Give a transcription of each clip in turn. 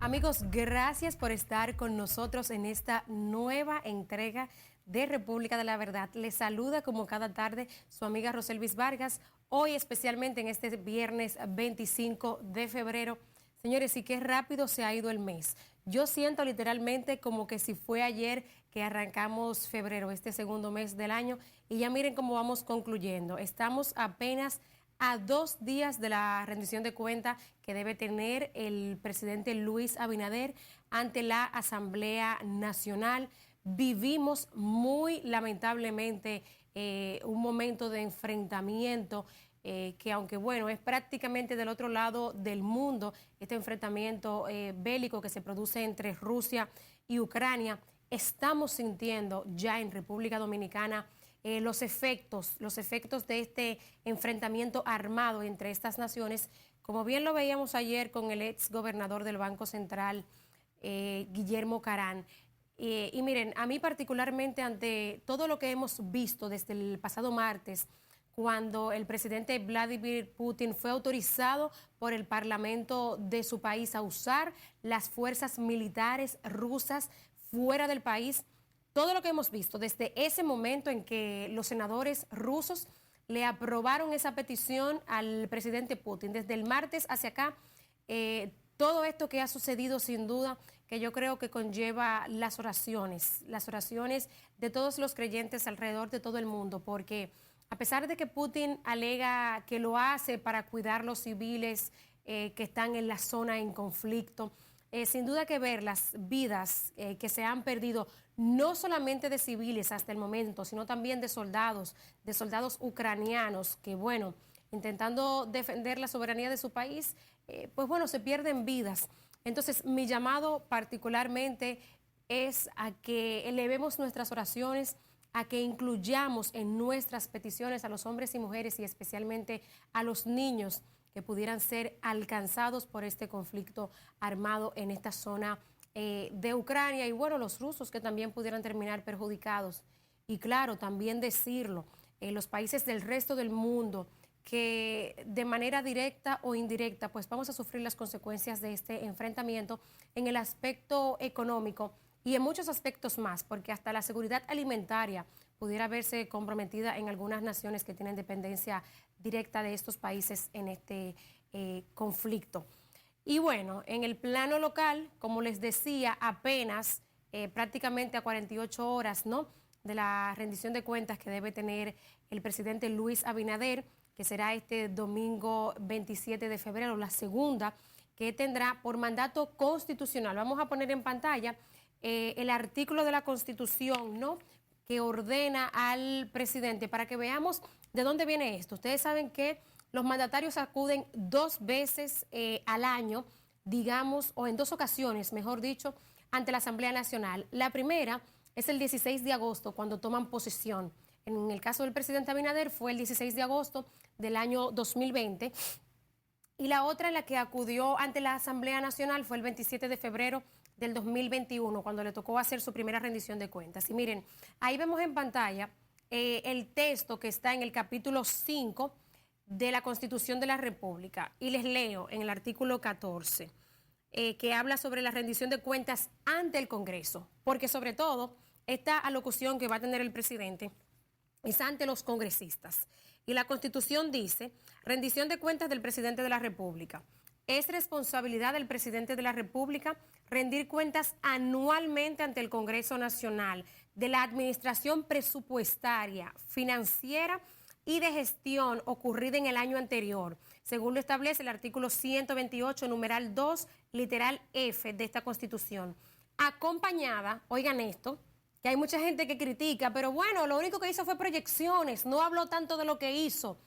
Amigos, gracias por estar con nosotros en esta nueva entrega de República de la Verdad. Les saluda como cada tarde su amiga Roselvis Vargas, hoy especialmente en este viernes 25 de febrero. Señores, y qué rápido se ha ido el mes. Yo siento literalmente como que si fue ayer que arrancamos febrero, este segundo mes del año, y ya miren cómo vamos concluyendo. Estamos apenas a 2 días de la rendición de cuenta que debe tener el presidente Luis Abinader ante la Asamblea Nacional. Vivimos muy lamentablemente un momento de enfrentamiento que aunque bueno, es prácticamente del otro lado del mundo, este enfrentamiento bélico que se produce entre Rusia y Ucrania, estamos sintiendo ya en República Dominicana los efectos de este enfrentamiento armado entre estas naciones, como bien lo veíamos ayer con el ex gobernador del Banco Central, Guillermo Caram. Y miren, a mí particularmente ante todo lo que hemos visto desde el pasado martes, cuando el presidente Vladimir Putin fue autorizado por el Parlamento de su país a usar las fuerzas militares rusas fuera del país, todo lo que hemos visto desde ese momento en que los senadores rusos le aprobaron esa petición al presidente Putin, desde el martes hacia acá, todo esto que ha sucedido sin duda que yo creo que conlleva las oraciones de todos los creyentes alrededor de todo el mundo, porque a pesar de que Putin alega que lo hace para cuidar los civiles que están en la zona en conflicto, sin duda que ver las vidas que se han perdido, no solamente de civiles hasta el momento, sino también de soldados ucranianos que, bueno, intentando defender la soberanía de su país, pues bueno, se pierden vidas. Entonces, mi llamado particularmente es a que elevemos nuestras oraciones, a que incluyamos en nuestras peticiones a los hombres y mujeres y especialmente a los niños que pudieran ser alcanzados por este conflicto armado en esta zona de Ucrania, y bueno, los rusos que también pudieran terminar perjudicados. Y claro, también decirlo, los países del resto del mundo que de manera directa o indirecta pues vamos a sufrir las consecuencias de este enfrentamiento en el aspecto económico y en muchos aspectos más, porque hasta la seguridad alimentaria pudiera verse comprometida en algunas naciones que tienen dependencia directa de estos países en este conflicto. Y bueno, en el plano local, como les decía, apenas prácticamente a 48 horas, ¿no?, de la rendición de cuentas que debe tener el presidente Luis Abinader, que será este domingo 27 de febrero, la segunda que tendrá por mandato constitucional. Vamos a poner en pantalla el artículo de la Constitución, ¿no?, que ordena al presidente para que veamos de dónde viene esto. Ustedes saben que los mandatarios acuden 2 veces al año, digamos, o en 2 ocasiones, mejor dicho, ante la Asamblea Nacional. La primera es el 16 de agosto, cuando toman posesión. En el caso del presidente Abinader fue el 16 de agosto del año 2020. Y la otra en la que acudió ante la Asamblea Nacional fue el 27 de febrero del 2021, cuando le tocó hacer su primera rendición de cuentas. Y miren, ahí vemos en pantalla el texto que está en el capítulo 5 de la Constitución de la República. Y les leo en el artículo 14, que habla sobre la rendición de cuentas ante el Congreso, porque sobre todo esta alocución que va a tener el presidente es ante los congresistas. Y la Constitución dice: rendición de cuentas del presidente de la República. Es responsabilidad del presidente de la República rendir cuentas anualmente ante el Congreso Nacional de la administración presupuestaria, financiera y de gestión ocurrida en el año anterior, según lo establece el artículo 128, numeral 2, literal F de esta Constitución. Acompañada, oigan esto, que hay mucha gente que critica, pero bueno, lo único que hizo fue proyecciones, no habló tanto de lo que hizo.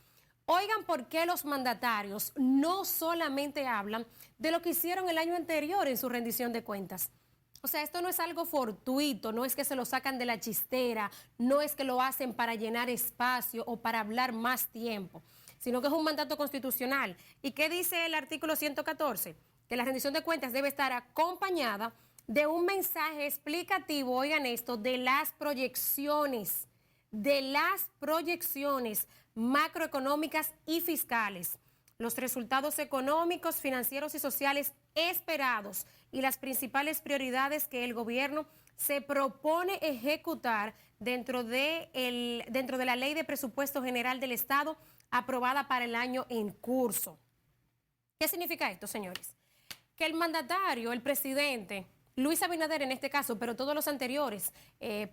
Oigan por qué los mandatarios no solamente hablan de lo que hicieron el año anterior en su rendición de cuentas. O sea, esto no es algo fortuito, no es que se lo sacan de la chistera, no es que lo hacen para llenar espacio o para hablar más tiempo, sino que es un mandato constitucional. ¿Y qué dice el artículo 114? Que la rendición de cuentas debe estar acompañada de un mensaje explicativo, oigan esto, de las proyecciones macroeconómicas y fiscales, los resultados económicos, financieros y sociales esperados y las principales prioridades que el gobierno se propone ejecutar dentro de la Ley de Presupuesto General del Estado aprobada para el año en curso. ¿Qué significa esto, señores? Que el mandatario, el presidente, Luis Abinader en este caso, pero todos los anteriores,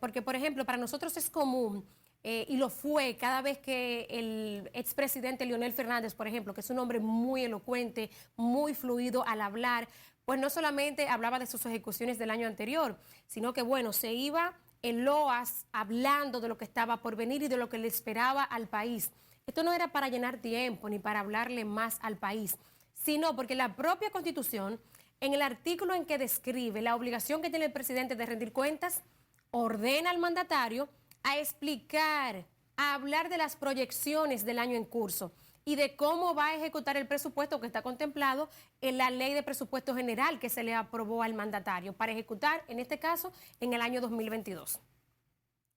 porque por ejemplo para nosotros es común, y lo fue cada vez que el expresidente Leonel Fernández, por ejemplo, que es un hombre muy elocuente, muy fluido al hablar, pues no solamente hablaba de sus ejecuciones del año anterior, sino que bueno, se iba en loas hablando de lo que estaba por venir y de lo que le esperaba al país. Esto no era para llenar tiempo ni para hablarle más al país, sino porque la propia Constitución, en el artículo en que describe la obligación que tiene el presidente de rendir cuentas, ordena al mandatario a explicar, a hablar de las proyecciones del año en curso y de cómo va a ejecutar el presupuesto que está contemplado en la Ley de Presupuesto General que se le aprobó al mandatario para ejecutar, en este caso, en el año 2022.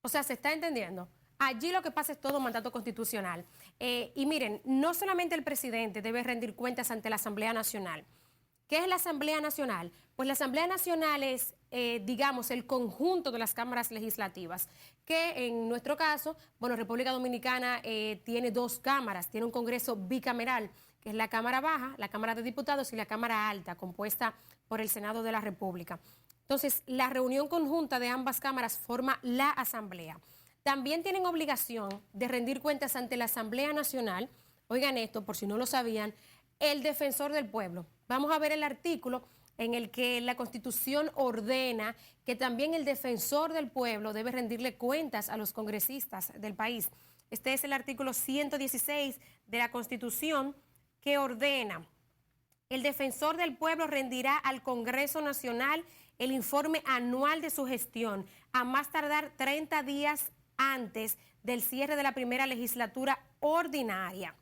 O sea, ¿se está entendiendo? Allí lo que pasa es todo mandato constitucional. Y miren, no solamente el presidente debe rendir cuentas ante la Asamblea Nacional. ¿Qué es la Asamblea Nacional? Pues la Asamblea Nacional es, digamos, el conjunto de las cámaras legislativas, que en nuestro caso, bueno, República Dominicana tiene dos cámaras, tiene un Congreso bicameral, que es la Cámara Baja, la Cámara de Diputados y la Cámara Alta, compuesta por el Senado de la República. Entonces, la reunión conjunta de ambas cámaras forma la Asamblea. También tienen obligación de rendir cuentas ante la Asamblea Nacional, oigan esto, por si no lo sabían, el defensor del pueblo. Vamos a ver el artículo en el que la Constitución ordena que también el defensor del pueblo debe rendirle cuentas a los congresistas del país. Este es el artículo 116 de la Constitución que ordena: el defensor del pueblo rendirá al Congreso Nacional el informe anual de su gestión, a más tardar 30 días antes del cierre de la primera legislatura ordinaria.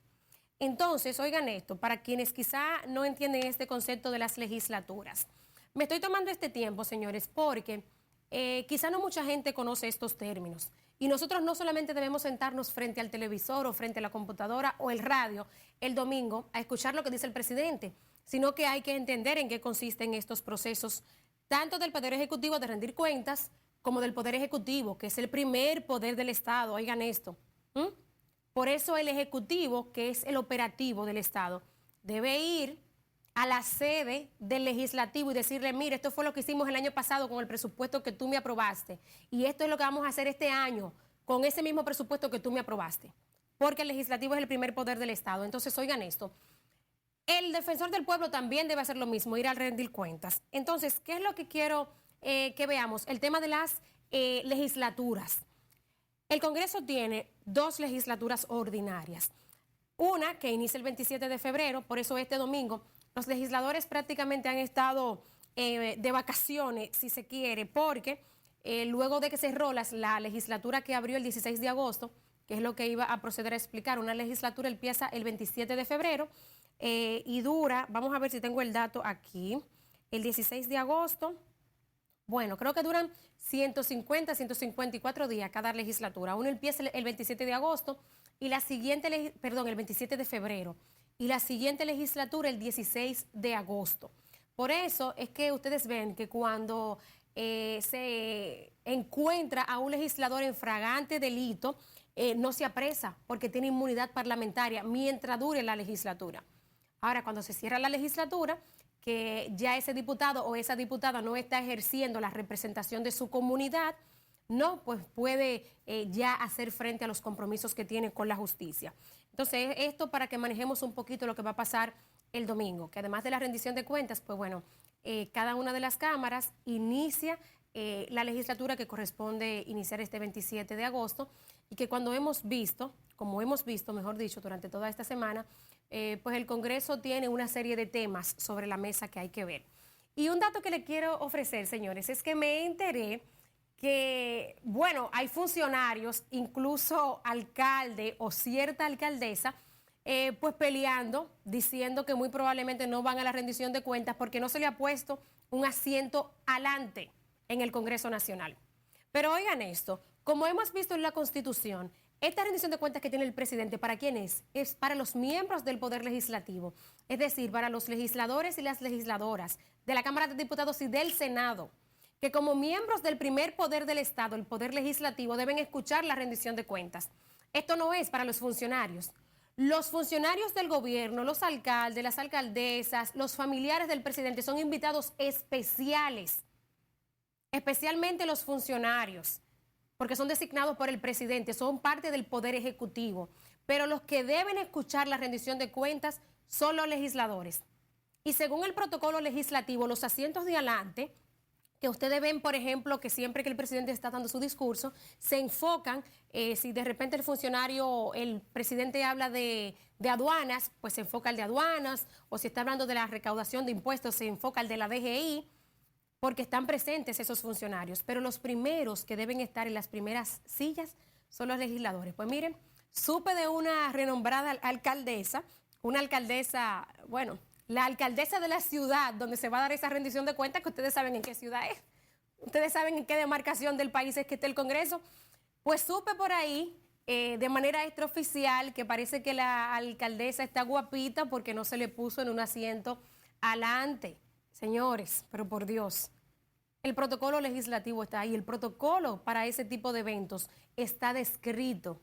Entonces, oigan esto, para quienes quizá no entienden este concepto de las legislaturas. Me estoy tomando este tiempo, señores, porque quizá no mucha gente conoce estos términos. Y nosotros no solamente debemos sentarnos frente al televisor o frente a la computadora o el radio el domingo a escuchar lo que dice el presidente, sino que hay que entender en qué consisten estos procesos, tanto del Poder Ejecutivo de rendir cuentas, como del Poder Ejecutivo, que es el primer poder del Estado. Oigan esto. Por eso el Ejecutivo, que es el operativo del Estado, debe ir a la sede del Legislativo y decirle: mire, esto fue lo que hicimos el año pasado con el presupuesto que tú me aprobaste, y esto es lo que vamos a hacer este año con ese mismo presupuesto que tú me aprobaste, porque el Legislativo es el primer poder del Estado. Entonces, oigan esto, el defensor del pueblo también debe hacer lo mismo, ir a rendir cuentas. Entonces, ¿qué es lo que quiero que veamos? El tema de las legislaturas. El Congreso tiene dos legislaturas ordinarias. Una que inicia el 27 de febrero, por eso este domingo los legisladores prácticamente han estado de vacaciones, si se quiere, porque luego de que cerró la legislatura que abrió el 16 de agosto, que es lo que iba a proceder a explicar, una legislatura empieza el 27 de febrero y dura, vamos a ver si tengo el dato aquí, el 16 de agosto. Bueno, creo que duran 150, 154 días cada legislatura. Uno empieza el 27 de agosto y la siguiente, el 27 de febrero y la siguiente legislatura el 16 de agosto. Por eso es que ustedes ven que cuando se encuentra a un legislador en flagrante delito, no se apresa porque tiene inmunidad parlamentaria mientras dure la legislatura. Ahora, cuando se cierra la legislatura, que ya ese diputado o esa diputada no está ejerciendo la representación de su comunidad, no, pues puede ya hacer frente a los compromisos que tiene con la justicia. Entonces, esto para que manejemos un poquito lo que va a pasar el domingo, que además de la rendición de cuentas, pues bueno, cada una de las cámaras inicia la legislatura que corresponde iniciar este 27 de agosto y que cuando hemos visto, como hemos visto, mejor dicho, durante toda esta semana, pues el Congreso tiene una serie de temas sobre la mesa que hay que ver. Y un dato que le quiero ofrecer, señores, es que me enteré que, bueno, hay funcionarios, incluso alcalde o cierta alcaldesa, pues peleando, diciendo que muy probablemente no van a la rendición de cuentas porque no se le ha puesto un asiento adelante en el Congreso Nacional. Pero oigan esto, Como hemos visto en la Constitución, esta rendición de cuentas que tiene el presidente, ¿para quién es? Es para los miembros del Poder Legislativo, es decir, para los legisladores y las legisladoras de la Cámara de Diputados y del Senado, que como miembros del primer poder del Estado, el Poder Legislativo, deben escuchar la rendición de cuentas. Esto no es para los funcionarios. Los funcionarios del gobierno, los alcaldes, las alcaldesas, los familiares del presidente son invitados especiales, especialmente los funcionarios, porque son designados por el presidente, son parte del Poder Ejecutivo. Pero los que deben escuchar la rendición de cuentas son los legisladores. Y según el protocolo legislativo, los asientos de adelante, que ustedes ven, por ejemplo, que siempre que el presidente está dando su discurso, se enfocan, si de repente el presidente habla de aduanas, pues se enfoca el de aduanas, o si está hablando de la recaudación de impuestos, se enfoca el de la DGI, porque están presentes esos funcionarios. Pero los primeros que deben estar en las primeras sillas son los legisladores. Pues miren, supe de una renombrada alcaldesa, bueno, la alcaldesa de la ciudad donde se va a dar esa rendición de cuentas, que ustedes saben en qué ciudad es, ustedes saben en qué demarcación del país es que está el Congreso. Pues supe por ahí, de manera extraoficial, que parece que la alcaldesa está guapita porque no se le puso en un asiento adelante. Señores, pero por Dios, el protocolo legislativo está ahí, el protocolo para ese tipo de eventos está descrito.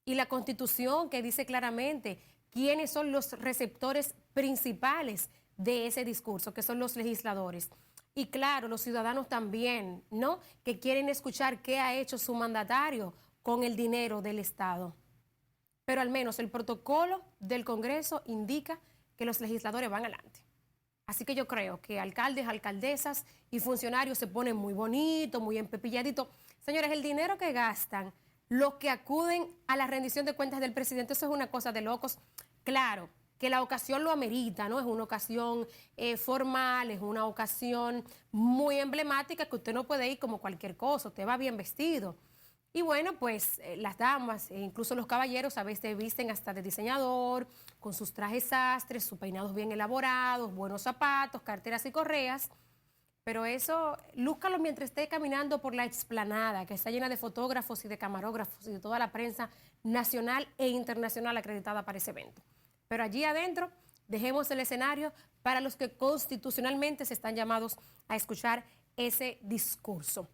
Y la Constitución que dice claramente quiénes son los receptores principales de ese discurso, que son los legisladores. Y claro, los ciudadanos también, ¿no? Que quieren escuchar qué ha hecho su mandatario con el dinero del Estado. Pero al menos el protocolo del Congreso indica que los legisladores van adelante. Así que yo creo que alcaldes, alcaldesas y funcionarios se ponen muy bonitos, muy empepilladitos. Señores, el dinero que gastan los que acuden a la rendición de cuentas del presidente, eso es una cosa de locos. Claro, que la ocasión lo amerita, ¿no? Es una ocasión formal, es una ocasión muy emblemática que usted no puede ir como cualquier cosa, usted va bien vestido. Y bueno, pues las damas e incluso los caballeros a veces visten hasta de diseñador, con sus trajes sastres, sus peinados bien elaborados, buenos zapatos, carteras y correas. Pero eso, lúzcalo mientras esté caminando por la explanada, que está llena de fotógrafos y de camarógrafos y de toda la prensa nacional e internacional acreditada para ese evento. Pero allí adentro, dejemos el escenario para los que constitucionalmente se están llamados a escuchar ese discurso.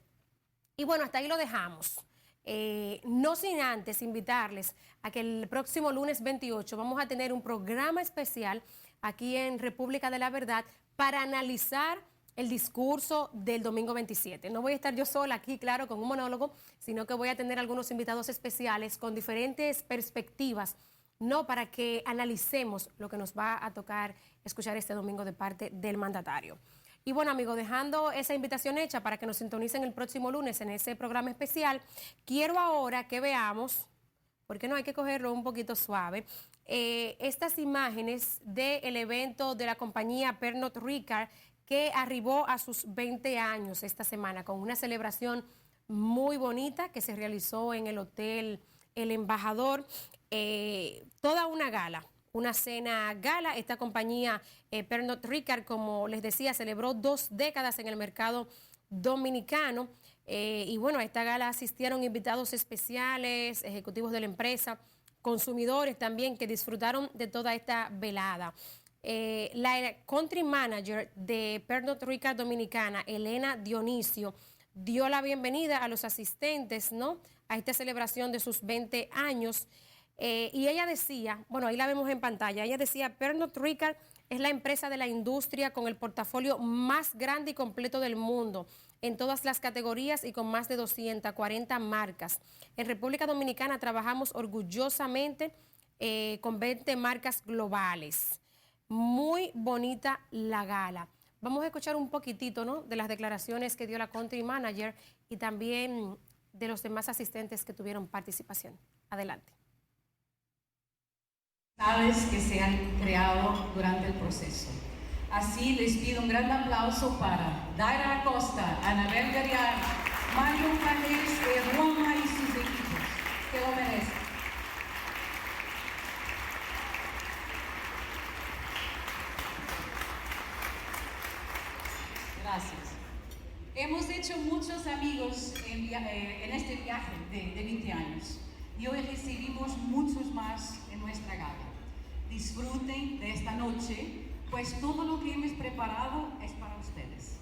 Y bueno, hasta ahí lo dejamos. No sin antes invitarles a que el próximo lunes 28 vamos a tener un programa especial aquí en República de la Verdad para analizar el discurso del domingo 27. No voy a estar yo sola aquí, claro, con un monólogo, sino que voy a tener algunos invitados especiales con diferentes perspectivas, no para que analicemos lo que nos va a tocar escuchar este domingo de parte del mandatario. Y bueno, amigos, dejando esa invitación hecha para que nos sintonicen el próximo lunes en ese programa especial, quiero ahora que veamos, porque no hay que cogerlo un poquito suave, estas imágenes del evento de la compañía Pernod Ricard que arribó a sus 20 años esta semana con una celebración muy bonita que se realizó en el Hotel El Embajador, toda una gala. Una cena gala. Esta compañía Pernod Ricard, como les decía, celebró 2 décadas en el mercado dominicano. Y bueno, a esta gala asistieron invitados especiales, ejecutivos de la empresa, consumidores también que disfrutaron de toda esta velada. La country manager de Pernod Ricard Dominicana, Elena Dionisio, dio la bienvenida a los asistentes, ¿no?, a esta celebración de sus 20 años. Y ella decía, bueno, ahí la vemos en pantalla, ella decía, Pernod Ricard es la empresa de la industria con el portafolio más grande y completo del mundo, en todas las categorías y con más de 240 marcas. En República Dominicana trabajamos orgullosamente con 20 marcas globales. Muy bonita la gala. Vamos a escuchar un poquitito, ¿no?, de las declaraciones que dio la country manager y también de los demás asistentes que tuvieron participación. Adelante. Que se han creado durante el proceso. Así les pido un gran aplauso para Daira Acosta, Anabel Gariar, Mario Canés, Juanma y sus equipos, que lo merecen. Gracias. Hemos hecho muchos amigos en este viaje de 20 años. Y hoy recibimos muchos más en nuestra gala. Disfruten de esta noche, pues todo lo que hemos preparado es para ustedes.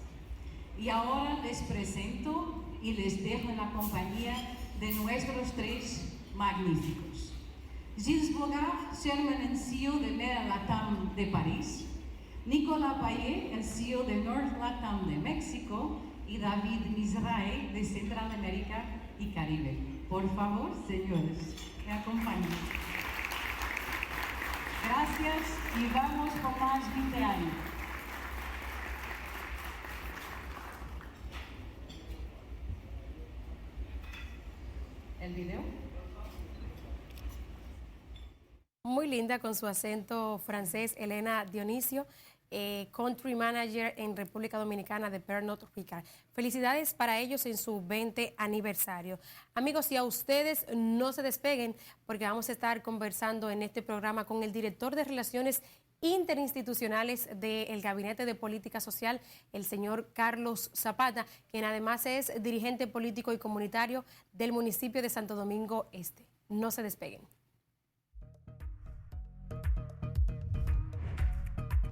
Y ahora les presento y les dejo en la compañía de nuestros tres magníficos. Gilles Bogart, Chairman and CEO de Mer Latam de París, Nicolas Payet, el CEO de North Latam de México, y David Mizrahi de Central América y Caribe. Por favor, señores, me acompañen. Gracias y vamos con más 20 años. ¿El video? Muy linda con su acento francés, Elena Dionisio, Country Manager en República Dominicana de Pernod Ricard. Felicidades para ellos en su 20 aniversario. Amigos, y a ustedes no se despeguen porque vamos a estar conversando en este programa con el director de Relaciones Interinstitucionales del Gabinete de Política Social, el señor Carlos Zapata, quien además es dirigente político y comunitario del municipio de Santo Domingo Este. No se despeguen.